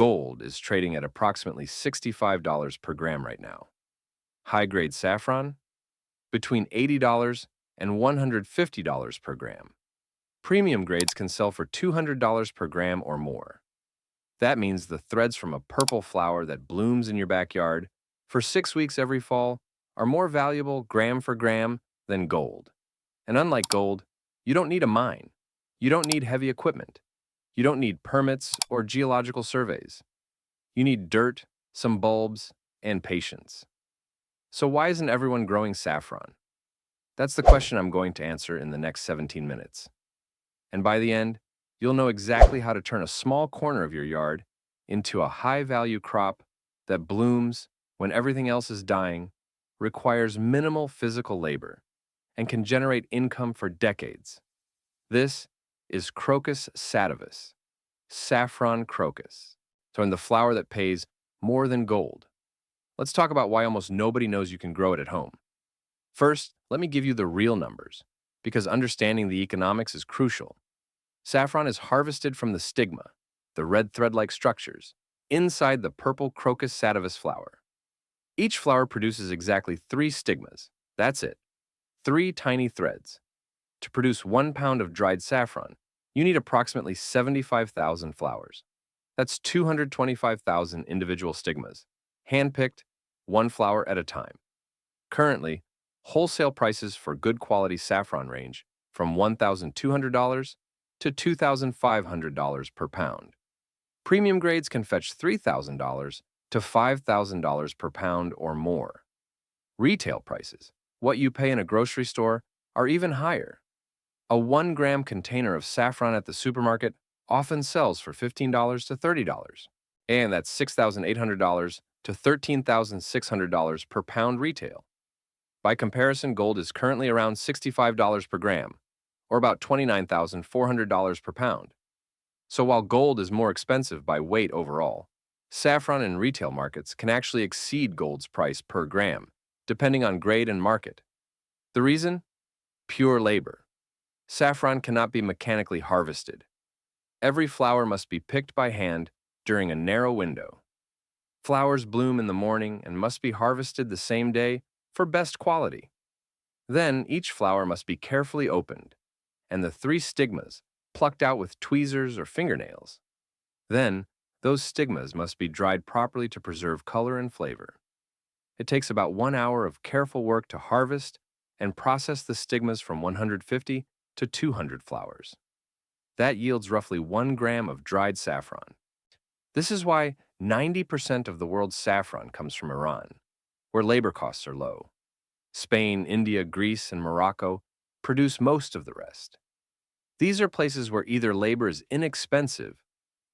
Gold is trading at approximately $65 per gram right now. High-grade saffron, between $80 and $150 per gram. Premium grades can sell for $200 per gram or more. That means the threads from a purple flower that blooms in your backyard for 6 weeks every fall are more valuable gram for gram than gold. And unlike gold, you don't need a mine. You don't need heavy equipment. You don't need permits or geological surveys. You need dirt, some bulbs, and patience. So why isn't everyone growing saffron? That's the question I'm going to answer in the next 17 minutes. And by the end, you'll know exactly how to turn a small corner of your yard into a high-value crop that blooms when everything else is dying, requires minimal physical labor, and can generate income for decades. This is Crocus sativus, saffron crocus, so in the flower that pays more than gold. Let's talk about why almost nobody knows you can grow it at home. First, let me give you the real numbers, because understanding the economics is crucial. Saffron is harvested from the stigma, the red thread-like structures, inside the purple Crocus sativus flower. Each flower produces exactly 3 stigmas. That's it. 3 tiny threads. To produce 1 pound of dried saffron, you need approximately 75,000 flowers. That's 225,000 individual stigmas, hand-picked, 1 flower at a time. Currently, wholesale prices for good quality saffron range from $1,200 to $2,500 per pound. Premium grades can fetch $3,000 to $5,000 per pound or more. Retail prices, what you pay in a grocery store, are even higher. A 1-gram container of saffron at the supermarket often sells for $15 to $30, and that's $6,800 to $13,600 per pound retail. By comparison, gold is currently around $65 per gram, or about $29,400 per pound. So while gold is more expensive by weight overall, saffron in retail markets can actually exceed gold's price per gram, depending on grade and market. The reason? Pure labor. Saffron cannot be mechanically harvested. Every flower must be picked by hand during a narrow window. Flowers bloom in the morning and must be harvested the same day for best quality. Then each flower must be carefully opened, and the 3 stigmas plucked out with tweezers or fingernails. Then, those stigmas must be dried properly to preserve color and flavor. It takes about 1 hour of careful work to harvest and process the stigmas from 150 to 200 flowers. That yields roughly 1 gram of dried saffron. This is why 90% of the world's saffron comes from Iran, where labor costs are low. Spain, India, Greece, and Morocco produce most of the rest. These are places where either labor is inexpensive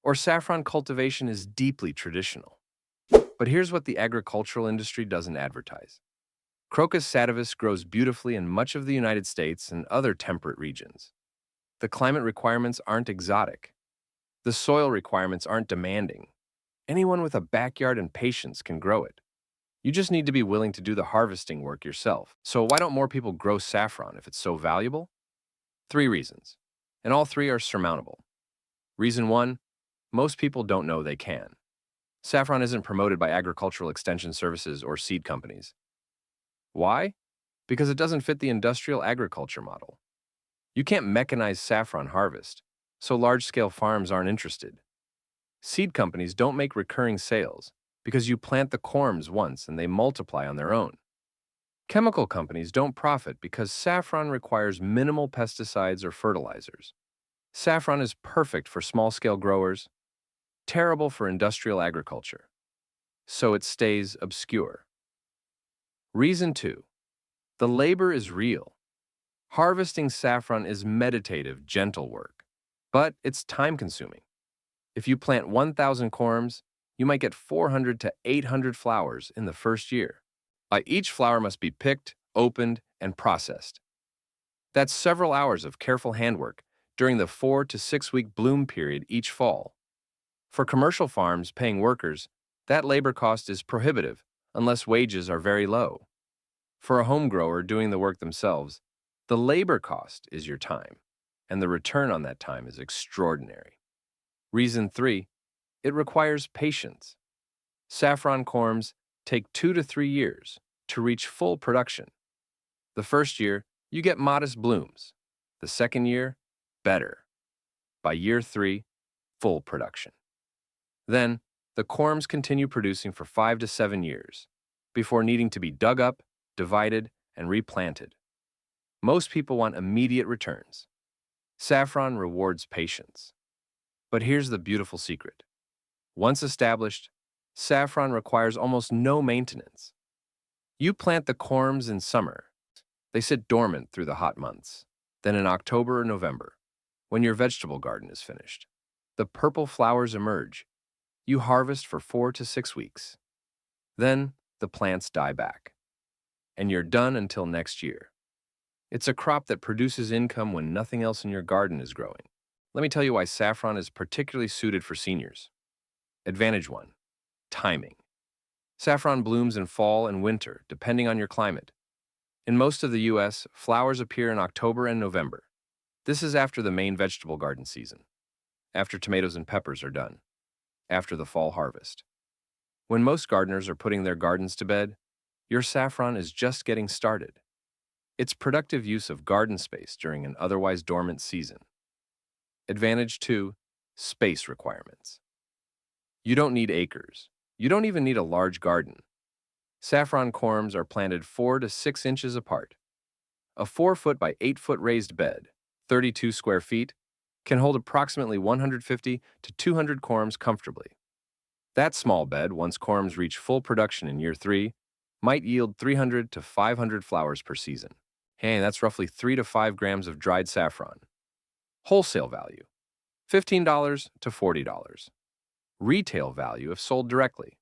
or saffron cultivation is deeply traditional. But here's what the agricultural industry doesn't advertise. Crocus sativus grows beautifully in much of the United States and other temperate regions. The climate requirements aren't exotic. The soil requirements aren't demanding. Anyone with a backyard and patience can grow it. You just need to be willing to do the harvesting work yourself. So why don't more people grow saffron if it's so valuable? 3 reasons, and all 3 are surmountable. Reason 1, most people don't know they can. Saffron isn't promoted by agricultural extension services or seed companies. Why? Because it doesn't fit the industrial agriculture model. You can't mechanize saffron harvest, so large-scale farms aren't interested. Seed companies don't make recurring sales because you plant the corms once and they multiply on their own. Chemical companies don't profit because saffron requires minimal pesticides or fertilizers. Saffron is perfect for small-scale growers, terrible for industrial agriculture. So it stays obscure. Reason 2. The labor is real. Harvesting saffron is meditative, gentle work, but it's time-consuming. If you plant 1,000 corms, you might get 400 to 800 flowers in the first year. Each flower must be picked, opened, and processed. That's several hours of careful handwork during the 4 to 6 week bloom period each fall. For commercial farms paying workers, that labor cost is prohibitive unless wages are very low. For a home grower doing the work themselves, the labor cost is your time, and the return on that time is extraordinary. Reason 3, It requires patience. Saffron corms take 2 to 3 years to reach full production. The first year, you get modest blooms. The second year, better. By year 3, full production. Then, the corms continue producing for 5 to 7 years before needing to be dug up, divided, and replanted. Most people want immediate returns. Saffron rewards patience. But here's the beautiful secret. Once established, saffron requires almost no maintenance. You plant the corms in summer. They sit dormant through the hot months. Then in October or November, when your vegetable garden is finished, the purple flowers emerge. You harvest for 4 to 6 weeks. Then the plants die back. And you're done until next year. It's a crop that produces income when nothing else in your garden is growing. Let me tell you why saffron is particularly suited for seniors. Advantage 1. Timing. Saffron blooms in fall and winter, depending on your climate. In most of the U.S., flowers appear in October and November. This is after the main vegetable garden season, after tomatoes and peppers are done, after the fall harvest. When most gardeners are putting their gardens to bed, your saffron is just getting started. It's productive use of garden space during an otherwise dormant season. Advantage 2. Space requirements. You don't need acres. You don't even need a large garden. Saffron corms are planted 4 to 6 inches apart. A 4-foot by 8-foot raised bed, 32 square feet, can hold approximately 150 to 200 corms comfortably. That small bed, once corms reach full production in year 3, might yield 300 to 500 flowers per season. Hey, that's roughly 3 to 5 grams of dried saffron. Wholesale value, $15 to $40. Retail value if sold directly,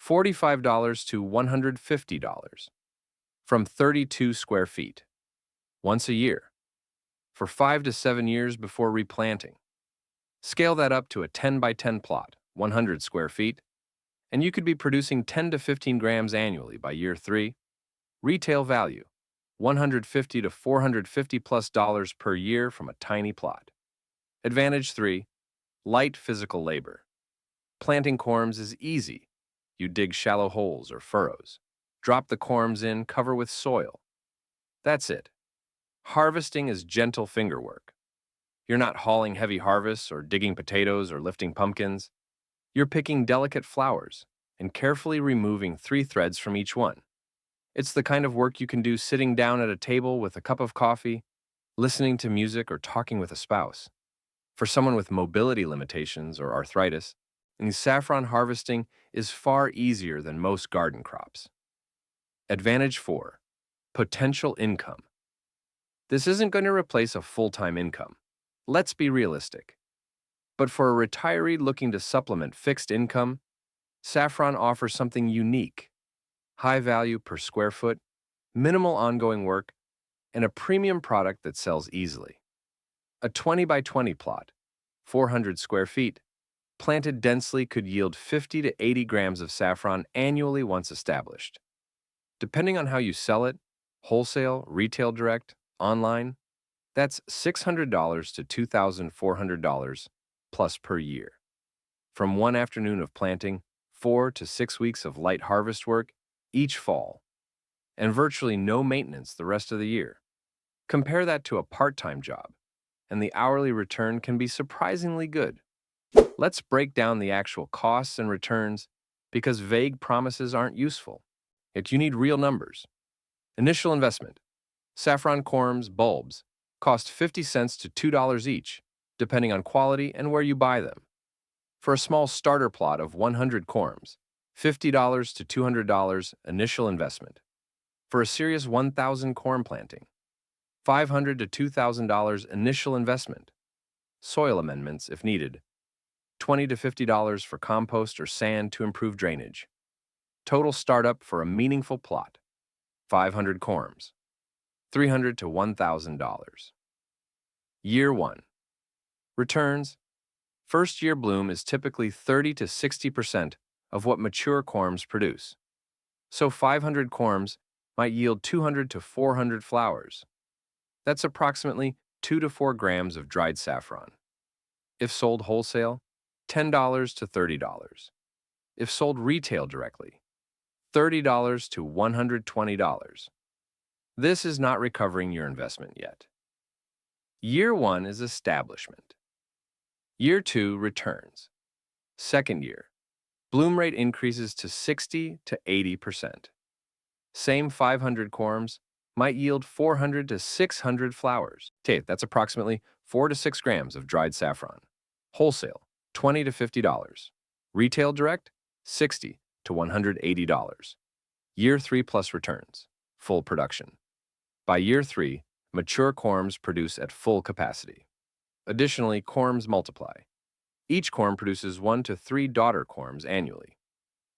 $45 to $150. From 32 square feet. Once a year. For 5 to 7 years before replanting. Scale that up to a 10 by 10 plot, 100 square feet, and you could be producing 10 to 15 grams annually by year 3. Retail value, $150 to $450 plus per year from a tiny plot. Advantage 3, light physical labor. Planting corms is easy. You dig shallow holes or furrows. Drop the corms in, cover with soil. That's it. Harvesting is gentle fingerwork. You're not hauling heavy harvests or digging potatoes or lifting pumpkins. You're picking delicate flowers and carefully removing 3 threads from each one. It's the kind of work you can do sitting down at a table with a cup of coffee, listening to music, or talking with a spouse. For someone with mobility limitations or arthritis, saffron harvesting is far easier than most garden crops. Advantage 4. Potential income. This isn't going to replace a full-time income. Let's be realistic. But for a retiree looking to supplement fixed income, saffron offers something unique. High value per square foot, minimal ongoing work, and a premium product that sells easily. A 20 by 20 plot, 400 square feet, planted densely could yield 50 to 80 grams of saffron annually once established. Depending on how you sell it, wholesale, retail direct, online, that's $600 to $2,400 plus per year. From one afternoon of planting, 4 to 6 weeks of light harvest work each fall, and virtually no maintenance the rest of the year. Compare that to a part-time job, and the hourly return can be surprisingly good. Let's break down the actual costs and returns because vague promises aren't useful. Yet you need real numbers. Initial investment. Saffron corms bulbs cost 50 cents to $2 each, depending on quality and where you buy them. For a small starter plot of 100 corms, $50 to $200 initial investment. For a serious 1,000 corm planting, $500 to $2,000 initial investment. Soil amendments if needed, $20 to $50 for compost or sand to improve drainage. Total startup for a meaningful plot, 500 corms, $300 to $1,000. Year 1. Returns. First year bloom is typically 30 to 60% of what mature corms produce. So 500 corms might yield 200 to 400 flowers. That's approximately 2 to 4 grams of dried saffron. If sold wholesale, $10 to $30. If sold retail directly, $30 to $120. This is not recovering your investment yet. Year 1 is establishment. Year 2, returns. Second year, bloom rate increases to 60 to 80%. Same 500 corms might yield 400 to 600 flowers. Okay, that's approximately 4 to 6 grams of dried saffron. Wholesale, $20 to $50. Retail direct, $60 to $180. Year 3 plus returns, full production. By year 3, mature corms produce at full capacity. Additionally, corms multiply. Each corm produces 1 to 3 daughter corms annually.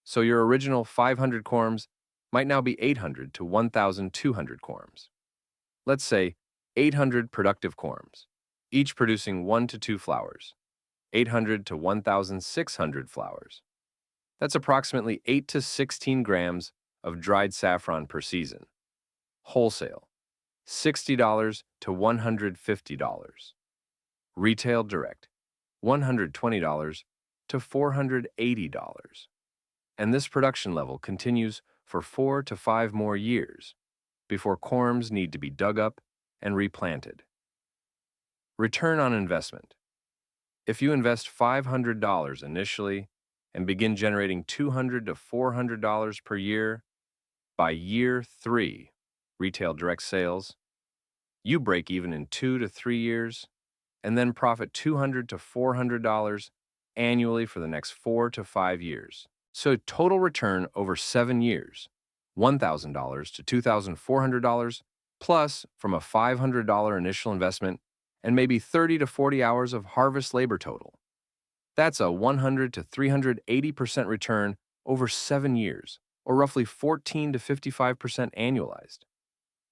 So your original 500 corms might now be 800 to 1,200 corms. Let's say 800 productive corms, each producing 1 to 2 flowers, 800 to 1,600 flowers. That's approximately 8 to 16 grams of dried saffron per season. Wholesale, $60 to $150. Retail direct, $120 to $480. And this production level continues for 4 to 5 more years before corms need to be dug up and replanted. Return on investment. If you invest $500 initially and begin generating $200 to $400 per year, by year 3, retail direct sales, you break even in 2 to 3 years and then profit $200 to $400 annually for the next 4 to 5 years. So total return over 7 years, $1,000 to $2,400, plus from a $500 initial investment and maybe 30 to 40 hours of harvest labor total. That's a 100 to 380% return over 7 years, or roughly 14 to 55% annualized.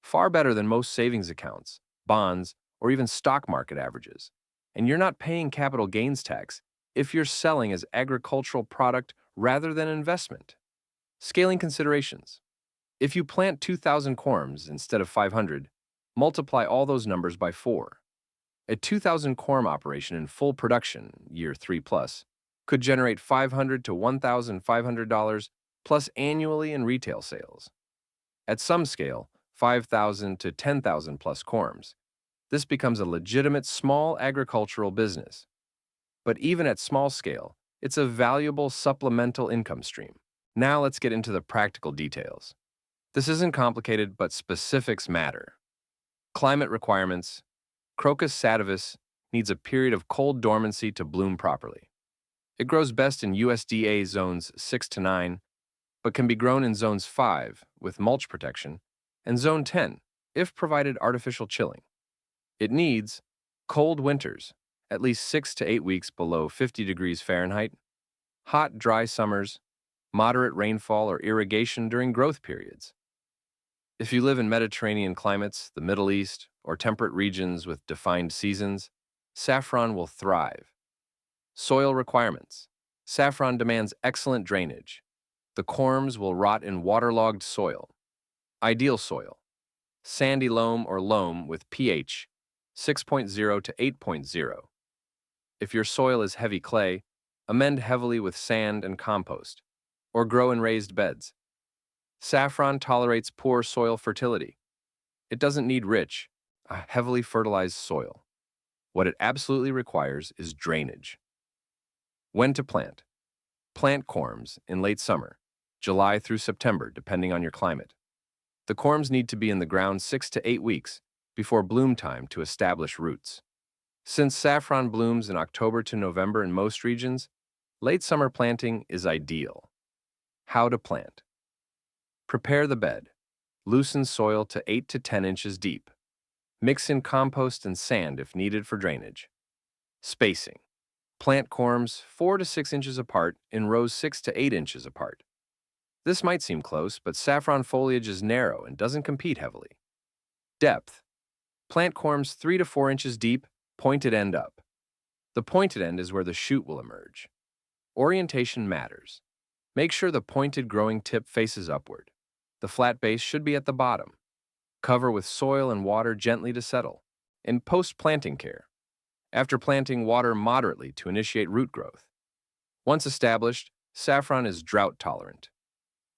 Far better than most savings accounts, bonds, or even stock market averages. And you're not paying capital gains tax if you're selling as agricultural product rather than investment. Scaling considerations. If you plant 2,000 corms instead of 500, multiply all those numbers by 4. A 2,000 corm operation in full production, year 3 plus, could generate $500 to $1,500 plus annually in retail sales. At some scale, 5,000 to 10,000 plus corms. This becomes a legitimate small agricultural business. But even at small scale, it's a valuable supplemental income stream. Now let's get into the practical details. This isn't complicated, but specifics matter. Climate requirements. Crocus sativus needs a period of cold dormancy to bloom properly. It grows best in USDA zones 6 to 9, but can be grown in zones 5 with mulch protection and zone 10 if provided artificial chilling. It needs cold winters, at least 6 to 8 weeks below 50 degrees Fahrenheit, hot, dry summers, moderate rainfall or irrigation during growth periods. If you live in Mediterranean climates, the Middle East, or temperate regions with defined seasons, saffron will thrive. Soil requirements. Saffron demands excellent drainage. The corms will rot in waterlogged soil. Ideal soil. Sandy loam or loam with pH 6.0 to 8.0. If your soil is heavy clay, amend heavily with sand and compost, or grow in raised beds. Saffron tolerates poor soil fertility. It doesn't need rich, heavily fertilized soil. What it absolutely requires is drainage. When to plant. Plant corms in late summer, July through September, depending on your climate. The corms need to be in the ground 6 to 8 weeks before bloom time to establish roots. Since saffron blooms in October to November in most regions, late summer planting is ideal. How to plant. Prepare the bed. Loosen soil to 8 to 10 inches deep. Mix in compost and sand if needed for drainage. Spacing. Plant corms 4 to 6 inches apart in rows 6 to 8 inches apart. This might seem close, but saffron foliage is narrow and doesn't compete heavily. Depth. Plant corms 3 to 4 inches deep, pointed end up. The pointed end is where the shoot will emerge. Orientation matters. Make sure the pointed growing tip faces upward. The flat base should be at the bottom. Cover with soil and water gently to settle. In post-planting care. After planting, water moderately to initiate root growth. Once established, saffron is drought tolerant.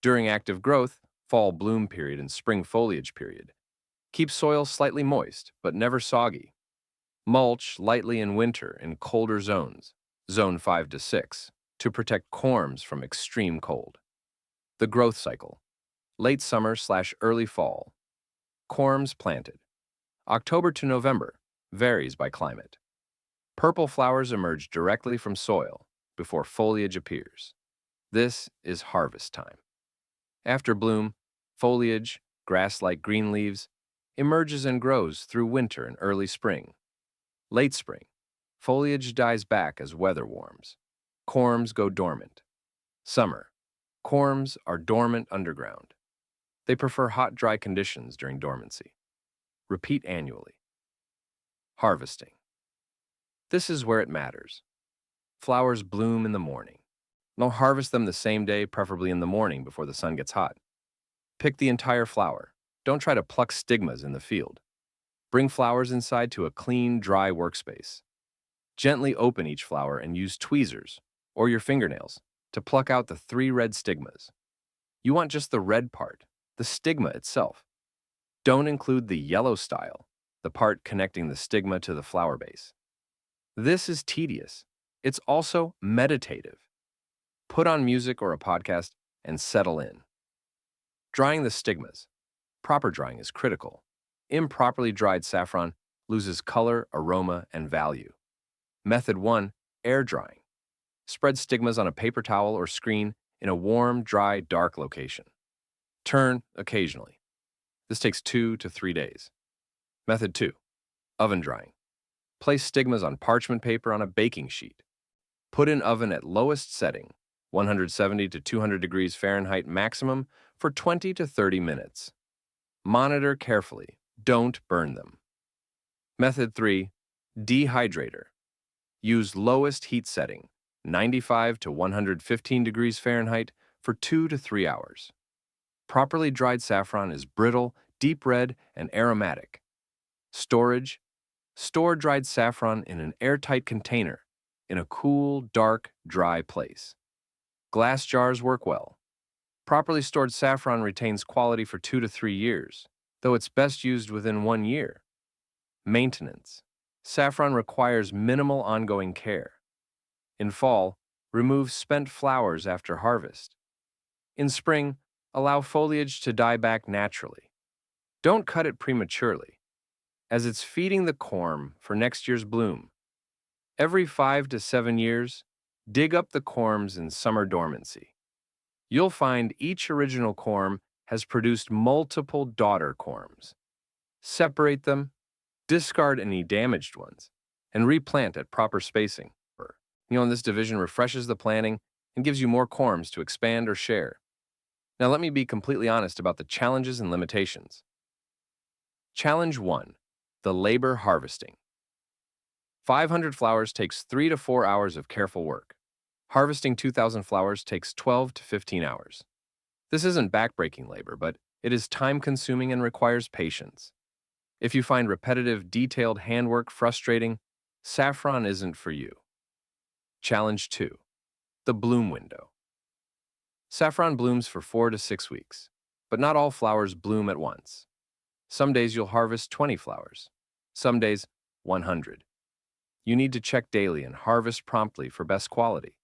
During active growth, fall bloom period and spring foliage period, keep soil slightly moist but never soggy. Mulch lightly in winter in colder zones, zone 5 to 6, to protect corms from extreme cold. The growth cycle, late summer/early fall. Corms planted. October to November, varies by climate. Purple flowers emerge directly from soil before foliage appears. This is harvest time. After bloom, foliage, grass-like green leaves, emerges and grows through winter and early spring. Late spring, foliage dies back as weather warms. Corms go dormant. Summer, corms are dormant underground. They prefer hot, dry conditions during dormancy. Repeat annually. Harvesting. This is where it matters. Flowers bloom in the morning. Don't harvest them the same day, preferably in the morning before the sun gets hot. Pick the entire flower. Don't try to pluck stigmas in the field. Bring flowers inside to a clean, dry workspace. Gently open each flower and use tweezers or your fingernails to pluck out the 3 red stigmas. You want just the red part, the stigma itself. Don't include the yellow style, the part connecting the stigma to the flower base. This is tedious. It's also meditative. Put on music or a podcast and settle in. Drying the stigmas. Proper drying is critical. Improperly dried saffron loses color, aroma, and value. Method 1, air drying. Spread stigmas on a paper towel or screen in a warm, dry, dark location. Turn occasionally. This takes 2 to 3 days. Method 2, oven drying. Place stigmas on parchment paper on a baking sheet. Put in oven at lowest setting, 170 to 200 degrees Fahrenheit maximum, for 20 to 30 minutes. Monitor carefully. Don't burn them. Method 3, dehydrator. Use lowest heat setting, 95 to 115 degrees Fahrenheit, for 2 to 3 hours. Properly dried saffron is brittle, deep red, and aromatic. Storage. Store dried saffron in an airtight container in a cool, dark, dry place. Glass jars work well. Properly stored saffron retains quality for 2 to 3 years, though it's best used within 1 year. Maintenance. Saffron requires minimal ongoing care. In fall, remove spent flowers after harvest. In spring, allow foliage to die back naturally. Don't cut it prematurely, as it's feeding the corm for next year's bloom. Every 5 to 7 years, dig up the corms in summer dormancy. You'll find each original corm has produced multiple daughter corms. Separate them, discard any damaged ones, and replant at proper spacing. This division refreshes the planting and gives you more corms to expand or share. Now let me be completely honest about the challenges and limitations. Challenge 1, the labor harvesting. 500 flowers takes 3 to 4 hours of careful work. Harvesting 2,000 flowers takes 12 to 15 hours. This isn't backbreaking labor, but it is time-consuming and requires patience. If you find repetitive, detailed handwork frustrating, saffron isn't for you. Challenge 2, the bloom window. Saffron blooms for 4 to 6 weeks, but not all flowers bloom at once. Some days you'll harvest 20 flowers, some days 100. You need to check daily and harvest promptly for best quality.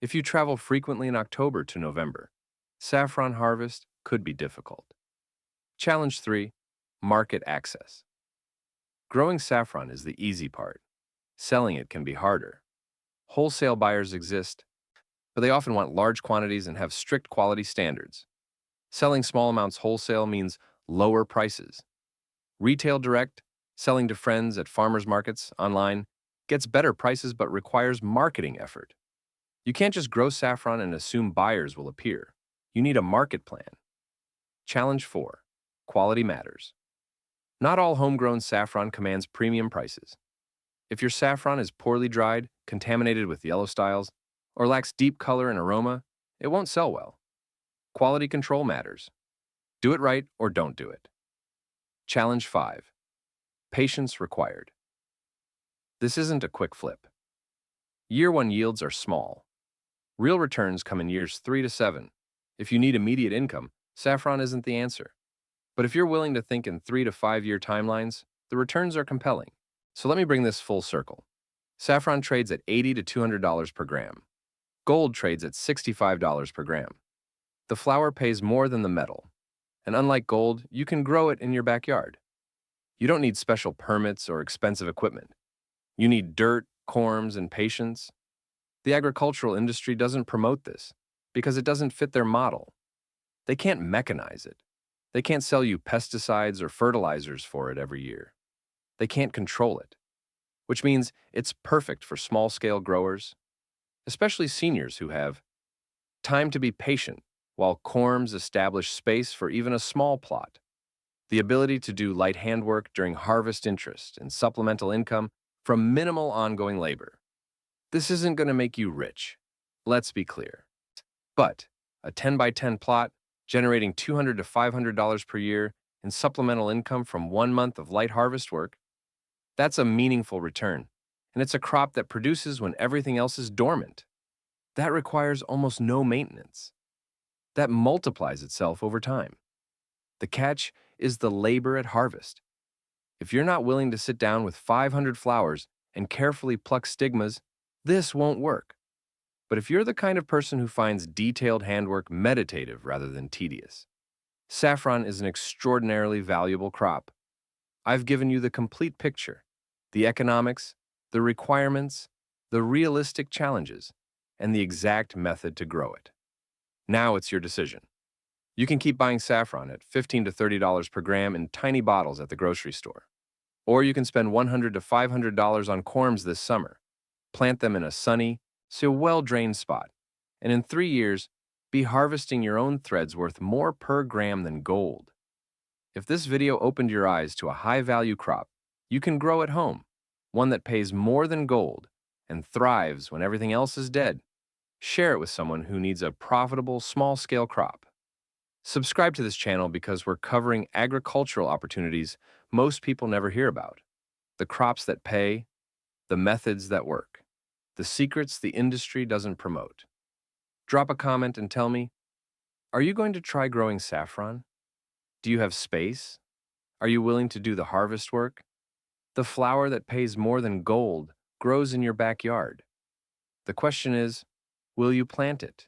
If you travel frequently in October to November, saffron harvest could be difficult. Challenge 3, market access. Growing saffron is the easy part. Selling it can be harder. Wholesale buyers exist, but they often want large quantities and have strict quality standards. Selling small amounts wholesale means lower prices. Retail direct, selling to friends at farmers markets, online, gets better prices but requires marketing effort. You can't just grow saffron and assume buyers will appear. You need a market plan. Challenge 4, quality matters. Not all homegrown saffron commands premium prices. If your saffron is poorly dried, contaminated with yellow styles, or lacks deep color and aroma, it won't sell well. Quality control matters. Do it right or don't do it. Challenge 5, patience required. This isn't a quick flip. Year 1 yields are small. Real returns come in years 3 to 7. If you need immediate income, saffron isn't the answer. But if you're willing to think in 3 to 5 year timelines, the returns are compelling. So let me bring this full circle. Saffron trades at $80 to $200 per gram. Gold trades at $65 per gram. The flower pays more than the metal. And unlike gold, you can grow it in your backyard. You don't need special permits or expensive equipment. You need dirt, corms, and patience. The agricultural industry doesn't promote this because it doesn't fit their model. They can't mechanize it. They can't sell you pesticides or fertilizers for it every year. They can't control it, which means it's perfect for small-scale growers, especially seniors who have time to be patient while corms establish space for even a small plot. The ability to do light handwork during harvest interest and supplemental income from minimal ongoing labor. This isn't going to make you rich, let's be clear. But a 10 by 10 plot generating $200 to $500 per year in supplemental income from 1 month of light harvest work, that's a meaningful return, and it's a crop that produces when everything else is dormant. That requires almost no maintenance. That multiplies itself over time. The catch is the labor at harvest. If you're not willing to sit down with 500 flowers and carefully pluck stigmas, this won't work. But if you're the kind of person who finds detailed handwork meditative rather than tedious, saffron is an extraordinarily valuable crop. I've given you the complete picture, the economics, the requirements, the realistic challenges, and the exact method to grow it. Now it's your decision. You can keep buying saffron at $15 to $30 per gram in tiny bottles at the grocery store. Or you can spend $100 to $500 on corms this summer. Plant them in a sunny, so well-drained spot, and in 3 years, be harvesting your own threads worth more per gram than gold. If this video opened your eyes to a high-value crop, you can grow at home, one that pays more than gold and thrives when everything else is dead. Share it with someone who needs a profitable, small-scale crop. Subscribe to this channel because we're covering agricultural opportunities most people never hear about. The crops that pay, the methods that work, the secrets the industry doesn't promote. Drop a comment and tell me, are you going to try growing saffron? Do you have space? Are you willing to do the harvest work? The flower that pays more than gold grows in your backyard. The question is, will you plant it?